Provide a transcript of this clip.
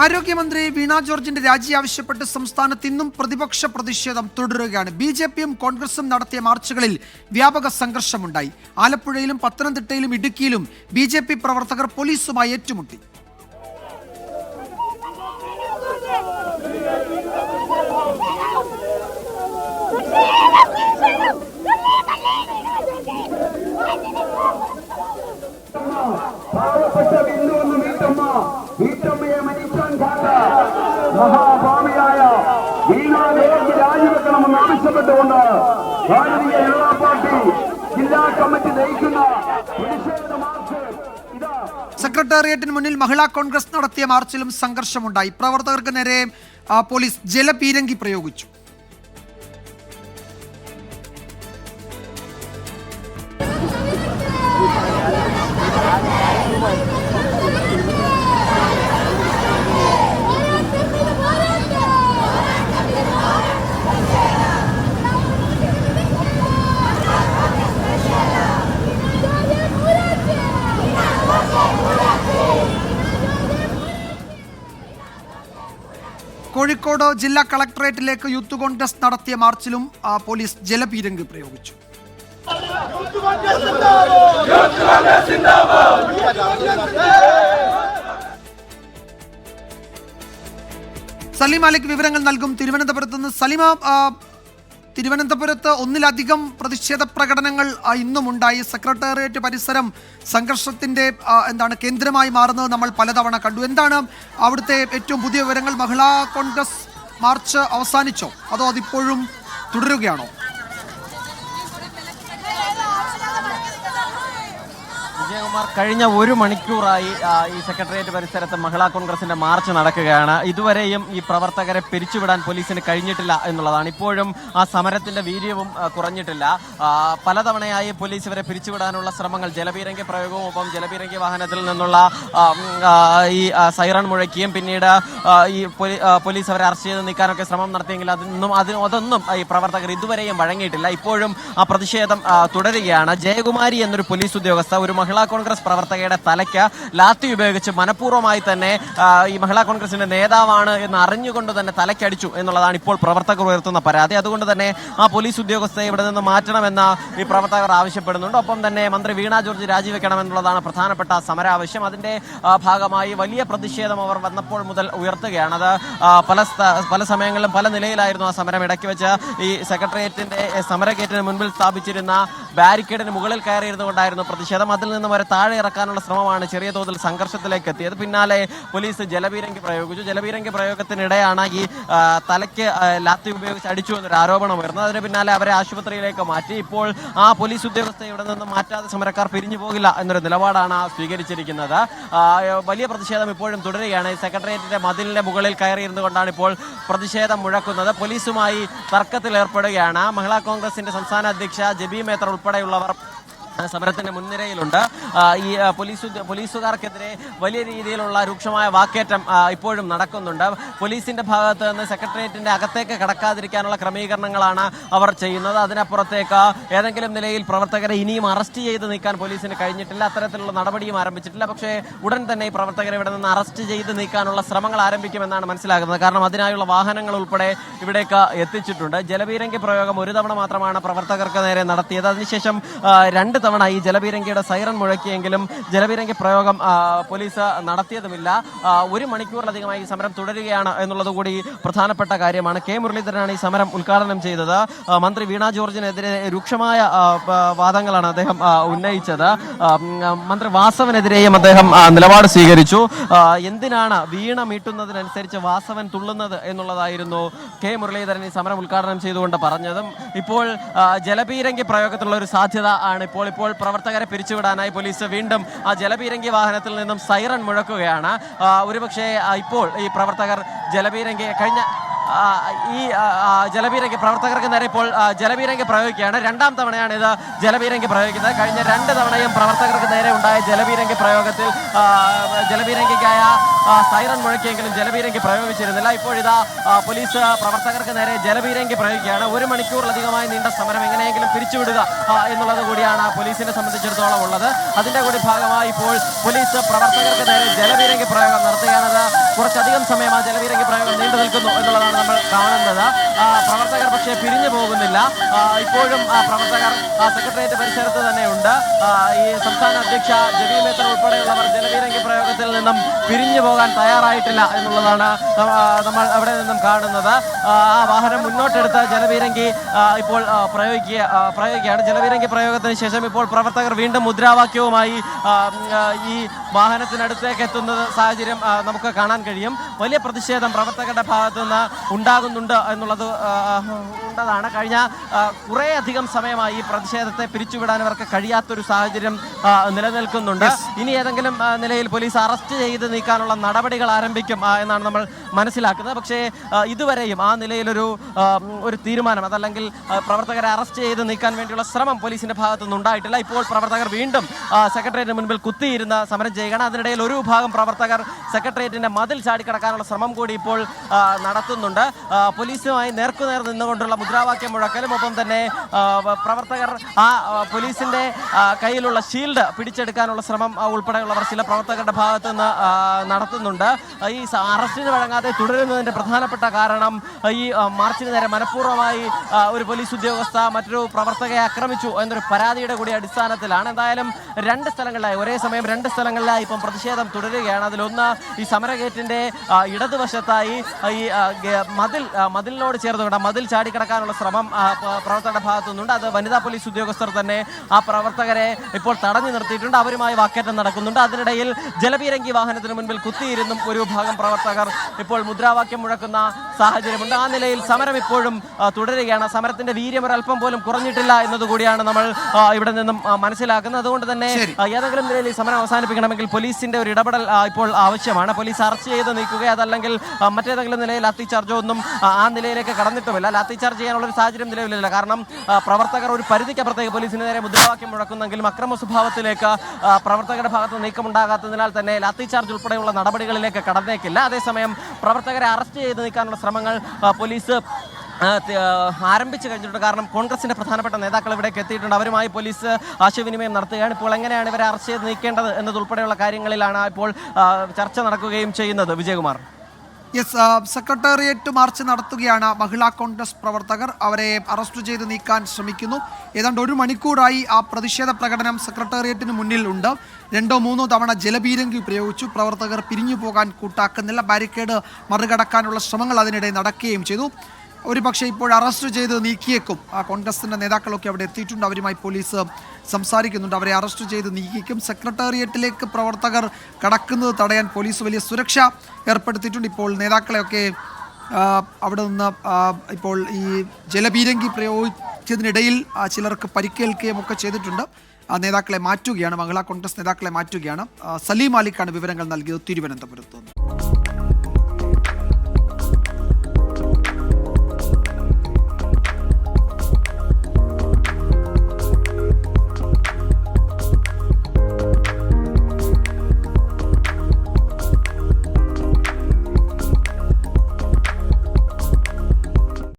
ആരോഗ്യമന്ത്രി വീണ ജോർജിന്റെ രാജി ആവശ്യപ്പെട്ട് സംസ്ഥാനത്ത് ഇന്നും പ്രതിപക്ഷ പ്രതിഷേധം തുടരുകയാണ്. ബിജെപിയും കോൺഗ്രസും നടത്തിയ മാർച്ചുകളിൽ വ്യാപക സംഘർഷമുണ്ടായി. ആലപ്പുഴയിലും പത്തനംതിട്ടയിലും ഇടുക്കിയിലും ബിജെപി പ്രവർത്തകർ പോലീസുമായി ഏറ്റുമുട്ടി. വീട്ടമ്മയെ മരിക്കാൻ മഹാഭാവിയായ വീണ ജോർജ് രാജിവെക്കണമെന്ന് ആവശ്യപ്പെട്ടുകൊണ്ട് ഭാരതീയ ജനതാ പാർട്ടി ജില്ലാ കമ്മിറ്റി നയിക്കുന്ന പ്രതിഷേധ മാർച്ച് സെക്രട്ടേറിയറ്റിന് മുന്നിൽ മഹിളാ കോൺഗ്രസ് നടത്തിയ മാർച്ചിലും സംഘർഷമുണ്ടായി. പ്രവർത്തകർക്ക് നേരെ പോലീസ് ജലപീരങ്കി പ്രയോഗിച്ചു. കോഴിക്കോട് ജില്ലാ കളക്ടറേറ്റിലേക്ക് യൂത്ത് കോൺഗ്രസ് നടത്തിയ മാർച്ചിലും പോലീസ് ജലപീരങ്കി പ്രയോഗിച്ചു. സലീം മാലിക് വിവരങ്ങൾ നൽകും. തിരുവനന്തപുരത്ത് നിന്ന് സലീമ, തിരുവനന്തപുരത്ത് ഒന്നിലധികം പ്രതിഷേധ പ്രകടനങ്ങൾ ഇന്നും ഉണ്ടായി. സെക്രട്ടേറിയറ്റ് പരിസരം സംഘർഷത്തിന്റെ കേന്ദ്രമായി മാറുന്നത് നമ്മൾ പലതവണ കണ്ടു. എന്താണ് അവിടുത്തെ ഏറ്റവും പുതിയ വിവരങ്ങൾ? മഹിളാ കോൺഗ്രസ് മാർച്ച് അവസാനിച്ചോ അതോ അതിപ്പോഴും തുടരുകയാണോ? വിജയകുമാർ, കഴിഞ്ഞ ഒരു മണിക്കൂറായി ഈ സെക്രട്ടേറിയറ്റ് പരിസരത്ത് മഹിളാ കോൺഗ്രസിന്റെ മാർച്ച് നടക്കുകയാണ്. ഇതുവരെയും ഈ പ്രവർത്തകരെ പിരിച്ചുവിടാൻ പോലീസിന് കഴിഞ്ഞിട്ടില്ല എന്നുള്ളതാണ്. ഇപ്പോഴും ആ സമരത്തിന്റെ വീര്യവും കുറഞ്ഞിട്ടില്ല. പലതവണയായി പോലീസ് ഇവരെ പിരിച്ചുവിടാനുള്ള ശ്രമങ്ങൾ, ജലപീരങ്കി പ്രയോഗവും ഒപ്പം ജലപീരങ്കി വാഹനത്തിൽ നിന്നുള്ള ഈ സൈറൺ മുഴക്കിയും പിന്നീട് ഈ പോലീസ് അവരെ അറസ്റ്റ് ചെയ്ത് നീക്കാനൊക്കെ ശ്രമം നടത്തിയെങ്കിൽ അതൊന്നും ഈ പ്രവർത്തകർ ഇതുവരെയും വഴങ്ങിയിട്ടില്ല. ഇപ്പോഴും ആ പ്രതിഷേധം തുടരുകയാണ്. ജയകുമാരി എന്നൊരു പോലീസ് ഉദ്യോഗസ്ഥ ഒരു മഹിളാ കോൺഗ്രസ് പ്രവർത്തകയുടെ തലയ്ക്ക് ലാത്തി ഉപയോഗിച്ച് മനഃപൂർവ്വമായി തന്നെ ഈ മഹിളാ കോൺഗ്രസിന്റെ നേതാവാണ് എന്ന് അറിഞ്ഞുകൊണ്ട് തന്നെ തലയ്ക്കടിച്ചു എന്നുള്ളതാണ് ഇപ്പോൾ പ്രവർത്തകർ ഉയർത്തുന്ന പരാതി. അതുകൊണ്ട് തന്നെ ആ പോലീസ് ഉദ്യോഗസ്ഥയെ ഇവിടെ നിന്ന് മാറ്റണമെന്ന് ഈ പ്രവർത്തകർ ആവശ്യപ്പെടുന്നുണ്ട്. ഒപ്പം തന്നെ മന്ത്രി വീണ ജോർജ് രാജിവെക്കണമെന്നുള്ളതാണ് പ്രധാനപ്പെട്ട സമരാവശ്യം. അതിന്റെ ഭാഗമായി വലിയ പ്രതിഷേധം അവർ വന്നപ്പോൾ മുതൽ ഉയർത്തുകയാണ്. അത് പല സമയങ്ങളിലും പല നിലയിലായിരുന്നു ആ സമരം. ഇടയ്ക്ക് വെച്ച് ഈ സെക്രട്ടേറിയറ്റിന്റെ സമരഗേറ്റിന് മുൻപിൽ സ്ഥാപിച്ചിരുന്ന ബാരിക്കേഡിന് മുകളിൽ കയറിയിരുന്നു കൊണ്ടായിരുന്നു പ്രതിഷേധം. അതിൽ നിന്നും വരെ താഴെ ഇറക്കാനുള്ള ശ്രമമാണ് ചെറിയ തോതിൽ സംഘർഷത്തിലേക്ക് എത്തിയത്. പിന്നാലെ പോലീസ് ജലപീരങ്കി പ്രയോഗിച്ചു. ജലപീരങ്കി പ്രയോഗത്തിനിടെയാണ് ഈ തലയ്ക്ക് ലാത്തി ഉപയോഗിച്ച് അടിച്ചു എന്നൊരു ആരോപണം ഉയർന്നത്. അതിന് പിന്നാലെ അവരെ ആശുപത്രിയിലേക്ക് മാറ്റി. ഇപ്പോൾ ആ പോലീസ് ഉദ്യോഗസ്ഥയെ ഇവിടെ നിന്ന് മാറ്റാതെ സമരക്കാർ പിരിഞ്ഞു പോകില്ല എന്നൊരു നിലപാടാണ് സ്വീകരിച്ചിരിക്കുന്നത്. വലിയ പ്രതിഷേധം ഇപ്പോഴും തുടരുകയാണ്. സെക്രട്ടേറിയറ്റിന്റെ മതിലിന്റെ മുകളിൽ കയറിയിരുന്നു കൊണ്ടാണ് ഇപ്പോൾ പ്രതിഷേധം മുഴക്കുന്നത്. പോലീസുമായി തർക്കത്തിൽ ഏർപ്പെടുകയാണ്. മഹിളാ കോൺഗ്രസിന്റെ സംസ്ഥാന അധ്യക്ഷ ജബി മേത്തർ ഉൾപ്പെടെയുള്ളവർ സമരത്തിന്റെ മുൻനിരയിലുണ്ട്. ഈ പോലീസുകാർക്കെതിരെ വലിയ രീതിയിലുള്ള രൂക്ഷമായ വാക്കേറ്റം ഇപ്പോഴും നടക്കുന്നുണ്ട്. പോലീസിന്റെ ഭാഗത്ത് നിന്ന് സെക്രട്ടേറിയറ്റിന്റെ അകത്തേക്ക് കടക്കാതിരിക്കാനുള്ള ക്രമീകരണങ്ങളാണ് അവർ ചെയ്യുന്നത്. അതിനപ്പുറത്തേക്ക് ഏതെങ്കിലും നിലയിൽ പ്രവർത്തകരെ ഇനിയും അറസ്റ്റ് ചെയ്ത് നീക്കാൻ പോലീസിന് കഴിഞ്ഞിട്ടില്ല. അത്തരത്തിലുള്ള നടപടിയും ആരംഭിച്ചിട്ടില്ല. പക്ഷേ ഉടൻ തന്നെ ഈ പ്രവർത്തകരെ ഇവിടെ നിന്ന് അറസ്റ്റ് ചെയ്ത് നീക്കാനുള്ള ശ്രമങ്ങൾ ആരംഭിക്കുമെന്നാണ് മനസ്സിലാകുന്നത്. കാരണം അതിനായുള്ള വാഹനങ്ങൾ ഉൾപ്പെടെ ഇവിടേക്ക് എത്തിച്ചിട്ടുണ്ട്. ജലപീരങ്കി പ്രയോഗം ഒരു തവണ മാത്രമാണ് പ്രവർത്തകർക്ക് നേരെ നടത്തിയത്. അതിനുശേഷം 2 തവണ ഈ ജലപീരങ്കിയുടെ സൈറൺ മുഴക്കിയെങ്കിലും ജലപീരങ്കി പ്രയോഗം പോലീസ് നടത്തിയതുമില്ല. 1 മണിക്കൂറിലധികമായി ഈ സമരം തുടരുകയാണ് എന്നുള്ളത് കൂടി പ്രധാനപ്പെട്ട കാര്യമാണ്. കെ മുരളീധരനാണ് ഈ സമരം ഉദ്ഘാടനം ചെയ്തത്. മന്ത്രി വീണ ജോർജിനെതിരെ രൂക്ഷമായ വാദങ്ങളാണ് അദ്ദേഹം ഉന്നയിച്ചത്. മന്ത്രി വാസവനെതിരെയും അദ്ദേഹം നിലപാട് സ്വീകരിച്ചു. എന്തിനാണ് വീണ മീട്ടുന്നതിനനുസരിച്ച് വാസവൻ തുള്ളുന്നത് എന്നുള്ളതായിരുന്നു കെ മുരളീധരൻ ഈ സമരം ഉദ്ഘാടനം ചെയ്തുകൊണ്ട് പറഞ്ഞതും. ഇപ്പോൾ ജലപീരങ്കി പ്രയോഗത്തിലുള്ള ഒരു സാധ്യത ആണ് ഇപ്പോൾ പ്രവർത്തകരെ പിരിച്ചുവിടാനായി പോലീസ് വീണ്ടും ആ ജലപീരങ്കി വാഹനത്തിൽ നിന്നും സൈറൺ മുഴക്കുകയാണ്. ഒരുപക്ഷെ ഇപ്പോൾ ഈ പ്രവർത്തകർ ജലപീരങ്കി ഈ ജലപീരങ്കി പ്രവർത്തകർക്ക് നേരെ ഇപ്പോൾ ജലപീരങ്കി പ്രയോഗിക്കുകയാണ്. 2ാം തവണയാണ് ഇത് ജലപീരങ്കി പ്രയോഗിക്കുന്നത്. കഴിഞ്ഞ 2 തവണയും പ്രവർത്തകർക്ക് നേരെ ഉണ്ടായ ജലപീരങ്കി പ്രയോഗത്തിൽ ജലപീരങ്കിക്കായ സൈറൺ മുഴക്കിയെങ്കിലും ജലപീരങ്കി പ്രയോഗിച്ചിരുന്നില്ല. ഇപ്പോഴിതാ പോലീസ് പ്രവർത്തകർക്ക് നേരെ ജലപീരങ്കി പ്രയോഗിക്കുകയാണ്. 1 മണിക്കൂറിലധികമായി നീണ്ട സമരം എങ്ങനെയെങ്കിലും പിരിച്ചുവിടുക എന്നുള്ളത് കൂടിയാണ് പോലീസിനെ സംബന്ധിച്ചിടത്തോളം ഉള്ളത്. അതിന്റെ കൂടി ഭാഗമായി ഇപ്പോൾ പോലീസ് പ്രവർത്തകർക്ക് നേരെ ജലപീരങ്കി പ്രയോഗം നടത്തുകയാണത്. കുറച്ച് കുറച്ചധികം സമയം ആ ജലപീരങ്കി പ്രയോഗം നീണ്ടു നിൽക്കുന്നു എന്നുള്ളതാണ് നമ്മൾ കാണുന്നത്. പ്രവർത്തകർ പക്ഷേ പിരിഞ്ഞു പോകുന്നില്ല. ഇപ്പോഴും പ്രവർത്തകർ സെക്രട്ടേറിയറ്റ് പരിസരത്ത് തന്നെയുണ്ട്. ഈ സംസ്ഥാന അധ്യക്ഷ ജബി മേത്തർ ഉൾപ്പെടെയുള്ളവർ ജലപീരങ്കി പ്രയോഗത്തിൽ നിന്നും പിരിഞ്ഞു പോകാൻ തയ്യാറായിട്ടില്ല എന്നുള്ളതാണ് നമ്മൾ അവിടെ നിന്നും കാണുന്നത്. ആ വാഹനം മുന്നോട്ടെടുത്ത് ജലപീരങ്കി ഇപ്പോൾ പ്രയോഗിക്കുകയാണ്. ജലപീരങ്കി പ്രയോഗത്തിന് ശേഷം ഇപ്പോൾ പ്രവർത്തകർ വീണ്ടും മുദ്രാവാക്യവുമായി ഈ വാഹനത്തിനടുത്തേക്ക് എത്തുന്ന സാഹചര്യം നമുക്ക് കാണാൻ കഴിയും. വലിയ പ്രതിഷേധം പ്രവർത്തകരുടെ ഭാഗത്തു നിന്ന് ഉണ്ടാകുന്നുണ്ട് എന്നുള്ളത് ഉണ്ടതാണ്. കഴിഞ്ഞ കുറേയധികം സമയമായി ഈ പ്രതിഷേധത്തെ പിരിച്ചുവിടാൻ അവർക്ക് കഴിയാത്തൊരു സാഹചര്യം നിലനിൽക്കുന്നുണ്ട്. ഇനി ഏതെങ്കിലും നിലയിൽ പോലീസ് അറസ്റ്റ് ചെയ്ത് നീക്കാനുള്ള നടപടികൾ ആരംഭിക്കും എന്നാണ് നമ്മൾ മനസ്സിലാക്കുന്നത്. പക്ഷേ ഇതുവരെയും ആ നിലയിലൊരു തീരുമാനം അതല്ലെങ്കിൽ പ്രവർത്തകരെ അറസ്റ്റ് ചെയ്ത് നീക്കാൻ വേണ്ടിയുള്ള ശ്രമം പോലീസിന്റെ ഭാഗത്തുനിന്ന് ഉണ്ടായിട്ടില്ല. ഇപ്പോൾ പ്രവർത്തകർ വീണ്ടും സെക്രട്ടേറിയറ്റിന് മുൻപിൽ കുത്തിയിരുന്ന് സമരം ചെയ്യുകയാണ്. അതിനിടയിൽ ഒരു വിഭാഗം പ്രവർത്തകർ സെക്രട്ടേറിയറ്റിന്റെ മതിൽ ചാടിക്കടക്കാനുള്ള ശ്രമം കൂടി ഇപ്പോൾ നടത്തുന്നുണ്ട്. പോലീസുമായി നേർക്കുനേർ നിന്നുകൊണ്ടുള്ള മുദ്രാവാക്യം മുഴക്കലും ഒപ്പം തന്നെ പ്രവർത്തകർ ആ പോലീസിന്റെ കയ്യിലുള്ള ഷീൽഡ് പിടിച്ചെടുക്കാനുള്ള ശ്രമം ഉൾപ്പെടെയുള്ളവർ ചില പ്രവർത്തകരുടെ ഭാഗത്തു നിന്ന് നടത്തുന്നുണ്ട്. ഈ അറസ്റ്റിന് വഴങ്ങാതെ തുടരുന്നതിന്റെ പ്രധാനപ്പെട്ട കാരണം ഈ മാർച്ചിന് നേരെ മനഃപൂർവ്വമായി ഒരു പോലീസ് ഉദ്യോഗസ്ഥ മറ്റൊരു പ്രവർത്തകയെ ആക്രമിച്ചു എന്നൊരു പരാതിയുടെ കൂടി അടിസ്ഥാനത്തിലാണ്. എന്തായാലും ഒരേ സമയം രണ്ട് സ്ഥലങ്ങളിലായി ഇപ്പം പ്രതിഷേധം തുടരുകയാണ്. അതിലൊന്ന് ഈ സമരഗേറ്റിന്റെ ഇടതുവശത്തായി ഈ മതിലിനോട് ചേർന്നുകൊണ്ട് മതിൽ ചാടിക്കടക്കാനുള്ള ശ്രമം പ്രവർത്തകരുടെ ഭാഗത്തു നിന്നുണ്ട്. അത് വനിതാ പോലീസ് ഉദ്യോഗസ്ഥർ തന്നെ ആ പ്രവർത്തകരെ ഇപ്പോൾ തടഞ്ഞു നിർത്തിയിട്ടുണ്ട്. അവരുമായി വാക്കേറ്റം നടക്കുന്നുണ്ട്. അതിനിടയിൽ ജലപീരങ്കി വാഹനത്തിന് മുൻപിൽ കുത്തിയിരുന്നും ഒരു വിഭാഗം പ്രവർത്തകർ ഇപ്പോൾ മുദ്രാവാക്യം മുഴക്കുന്ന സാഹചര്യമുണ്ട്. ആ നിലയിൽ സമരം ഇപ്പോഴും തുടരുകയാണ്. സമരത്തിന്റെ വീര്യം ഒരല്പം പോലും കുറഞ്ഞിട്ടില്ല എന്നതുകൂടിയാണ് നമ്മൾ ഇവിടെ നിന്നും മനസ്സിലാക്കുന്നത്. അതുകൊണ്ട് തന്നെ ഏതെങ്കിലും നിലയിൽ ഈ സമരം അവസാനിപ്പിക്കണമെങ്കിൽ പോലീസിന്റെ ഒരു ഇടപെടൽ ഇപ്പോൾ ആവശ്യമാണ്. പോലീസ് അറസ്റ്റ് ചെയ്ത് നീക്കുക അതല്ലെങ്കിൽ മറ്റേതെങ്കിലും നിലയിൽ ലാത്തി ചാർജോ ഒന്നും ആ നിലയിലേക്ക് കടന്നിട്ടുമില്ല. ലാത്തി ചാർജ് ചെയ്യാനുള്ള ഒരു സാഹചര്യം നിലവിലില്ല. കാരണം പ്രവർത്തകർ ഒരു പരിധിക്കപ്പുറത്തേക്ക് പോലീസിന് നേരെ മുദ്രാവാക്യം മുഴക്കുന്നെങ്കിലും അക്രമ സ്വഭാവത്തിലേക്ക് പ്രവർത്തകരുടെ ഭാഗത്ത് നീക്കമുണ്ടാകാത്തതിനാൽ തന്നെ ലാത്തി ചാർജ് ഉൾപ്പെടെയുള്ള നടപടികളിലേക്ക് കടന്നേക്കില്ല. അതേസമയം പ്രവർത്തകരെ അറസ്റ്റ് ചെയ്ത് നീക്കാനുള്ള ശ്രമങ്ങൾ പോലീസ് ആരംഭിച്ചു കഴിഞ്ഞിട്ടുണ്ട്. കാരണം കോൺഗ്രസിന്റെ പ്രധാനപ്പെട്ട നേതാക്കൾ ഇവിടേക്ക് എത്തിയിട്ടുണ്ട്. അവരുമായി പോലീസ് ആശയവിനിമയം നടത്തുകയാണ്. ഇപ്പോൾ എങ്ങനെയാണ് ഇവരെ അറസ്റ്റ് ചെയ്ത് നീക്കേണ്ടത് എന്നതുൾപ്പെടെയുള്ള കാര്യങ്ങളിലാണ് ഇപ്പോൾ ചർച്ച നടക്കുകയും ചെയ്യുന്നത്. വിജയകുമാർ. സെക്രട്ടേറിയറ്റ് മാർച്ച് നടത്തുകയാണ് മഹിളാ കോൺഗ്രസ് പ്രവർത്തകർ. അവരെ അറസ്റ്റ് ചെയ്ത് നീക്കാൻ ശ്രമിക്കുന്നു. ഏതാണ്ട് ഒരു മണിക്കൂറായി ആ പ്രതിഷേധ പ്രകടനം സെക്രട്ടേറിയറ്റിന് മുന്നിൽ ഉണ്ട്. 2-3 തവണ ജലപീരങ്കി പ്രയോഗിച്ചു. പ്രവർത്തകർ പിരിഞ്ഞു പോകാൻ കൂട്ടാക്കുന്നില്ല. ബാരിക്കേഡ് മറികടക്കാനുള്ള ശ്രമങ്ങൾ അതിനിടെ നടക്കുകയും ചെയ്തു. ഒരുപക്ഷെ ഇപ്പോൾ അറസ്റ്റ് ചെയ്ത് നീക്കിയേക്കും. ആ കോൺഗ്രസിൻ്റെ നേതാക്കളൊക്കെ അവിടെ എത്തിയിട്ടുണ്ട്. അവരുമായി പോലീസ് സംസാരിക്കുന്നുണ്ട്. അവരെ അറസ്റ്റ് ചെയ്ത് നീക്കിക്കും. സെക്രട്ടേറിയറ്റിലേക്ക് പ്രവർത്തകർ കടക്കുന്നത് തടയാൻ പോലീസ് വലിയ സുരക്ഷ ഏർപ്പെടുത്തിയിട്ടുണ്ട്. ഇപ്പോൾ നേതാക്കളെയൊക്കെ അവിടെ നിന്ന് ഇപ്പോൾ ഈ ജലപീരങ്കി പ്രയോഗിച്ചതിനിടയിൽ ചിലർക്ക് പരിക്കേൽക്കുകയും ഒക്കെ ചെയ്തിട്ടുണ്ട്. നേതാക്കളെ മാറ്റുകയാണ്. മഹിളാ കോൺഗ്രസ് നേതാക്കളെ മാറ്റുകയാണ്. സലീം മാലിക്കാണ് വിവരങ്ങൾ നൽകിയത് തിരുവനന്തപുരത്ത് നിന്ന്.